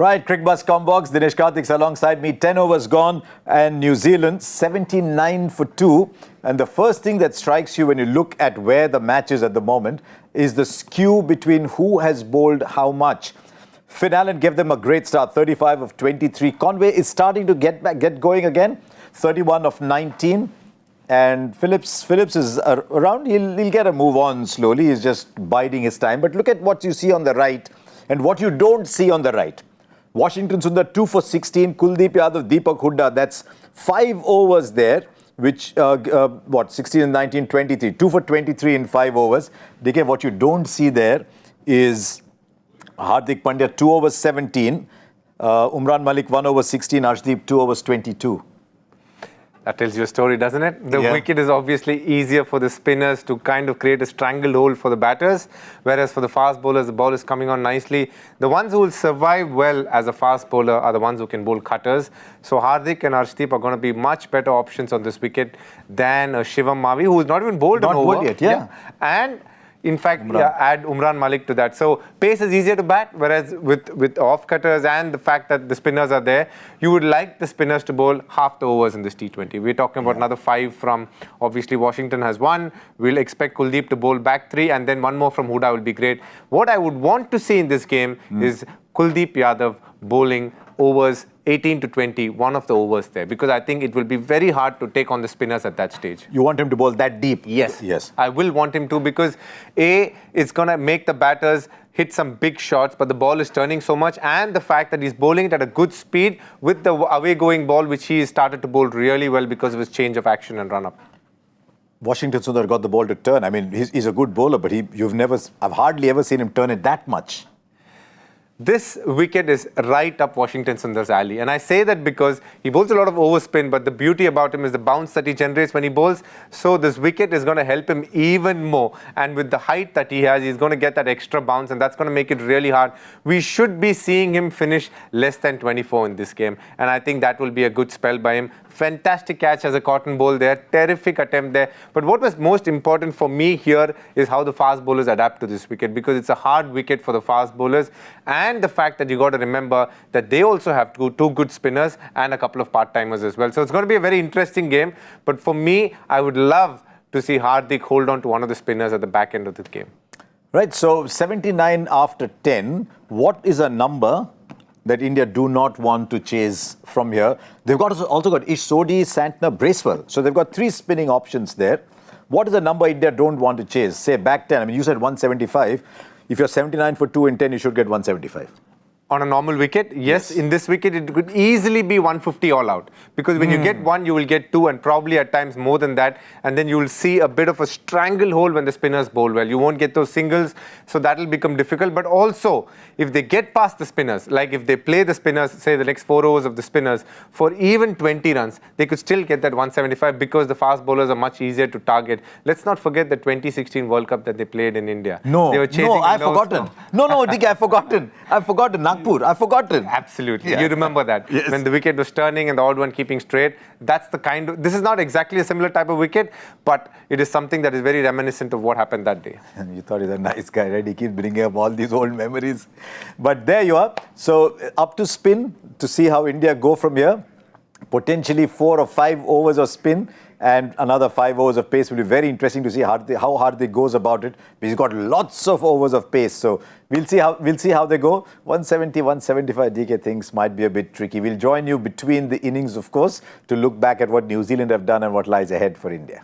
Right, Cricbuzz Comm Box, Dinesh Karthik alongside me. 10 overs gone and New Zealand 79 for 2. And the first thing that strikes you when you look at where the match is at the moment is the skew between who has bowled how much. Finn Allen gave them a great start, 35 of 23. Conway is starting to get going again, 31 of 19. And Phillips is around. He'll get a move on slowly. He's just biding his time. But look at what you see on the right and what you don't see on the right. Washington Sundar 2 for 16. Kuldeep Yadav, Deepak Hooda. That's 5 overs there. Which, 16 and 19, 23. 2 for 23 in 5 overs. DK, what you don't see there is Hardik Pandya 2 overs 17. Umran Malik 1 over 16. Arshdeep 2 overs 22. That tells you a story, doesn't it? The wicket is obviously easier for the spinners to kind of create a strangled hold for the batters, whereas for the fast bowlers, the ball is coming on nicely. The ones who will survive well as a fast bowler are the ones who can bowl cutters. So Hardik and Arshdeep are going to be much better options on this wicket than Shivam Mavi, who is not even bowled an over. Not bowled yet, And in fact, add Umran Malik to that. So pace is easier to bat, whereas with off-cutters and the fact that the spinners are there, you would like the spinners to bowl half the overs in this T20. We're talking about another 5 from, obviously, Washington has 1. We'll expect Kuldeep to bowl back 3, and then 1 more from Hooda will be great. What I would want to see in this game is Kuldeep Yadav bowling overs 18 to 20, one of the overs there, because I think it will be very hard to take on the spinners at that stage. You want him to bowl that deep? Yes. I will want him to, because A, it's going to make the batters hit some big shots, but the ball is turning so much, and the fact that he's bowling it at a good speed with the away-going ball, which he started to bowl really well because of his change of action and run-up. Washington Sundar got the ball to turn. I mean, he's a good bowler, but I've hardly ever seen him turn it that much. This wicket is right up Washington Sundar's alley. And I say that because he bowls a lot of overspin, but the beauty about him is the bounce that he generates when he bowls. So this wicket is going to help him even more. And with the height that he has, he's going to get that extra bounce, and that's going to make it really hard. We should be seeing him finish less than 24 in this game. And I think that will be a good spell by him. Fantastic catch as a cotton ball there. Terrific attempt there. But what was most important for me here is how the fast bowlers adapt to this wicket, because it's a hard wicket for the fast bowlers. And the fact that you got to remember that they also have two good spinners and a couple of part-timers as well. So it's going to be a very interesting game. But for me, I would love to see Hardik hold on to one of the spinners at the back end of the game. Right, so 79 after 10. What is a number that India do not want to chase from here? They've also got Ish Sodhi, Santner, Bracewell. So they've got 3 spinning options there. What is the number India don't want to chase? Say back 10. I mean, you said 175. If you're 79 for 2 in 10, you should get 175. On a normal wicket, yes. In this wicket, it could easily be 150 all out. Because when you get 1, you will get 2, and probably at times more than that. And then you will see a bit of a stranglehold when the spinners bowl well. You won't get those singles, so that will become difficult. But also, if they get past the spinners, like if they play the spinners, say the next 4 overs of the spinners, for even 20 runs, they could still get that 175 because the fast bowlers are much easier to target. Let's not forget the 2016 World Cup that they played in India. I've forgotten. No, Dick, I've forgotten. I've forgotten. Absolutely. You remember that. Yes. When the wicket was turning and the odd one keeping straight. That's the kind of... This is not exactly a similar type of wicket, but it is something that is very reminiscent of what happened that day. You thought he's a nice guy, right? He keeps bringing up all these old memories. But there you are. So up to spin to see how India go from here. Potentially 4 or 5 overs of spin and another 5 overs of pace. Will be very interesting to see how Hardik goes about it. He's got lots of overs of pace, so we'll see how they go. 170, 175 DK things might be a bit tricky. We'll join you between the innings, of course, to look back at what New Zealand have done and what lies ahead for India.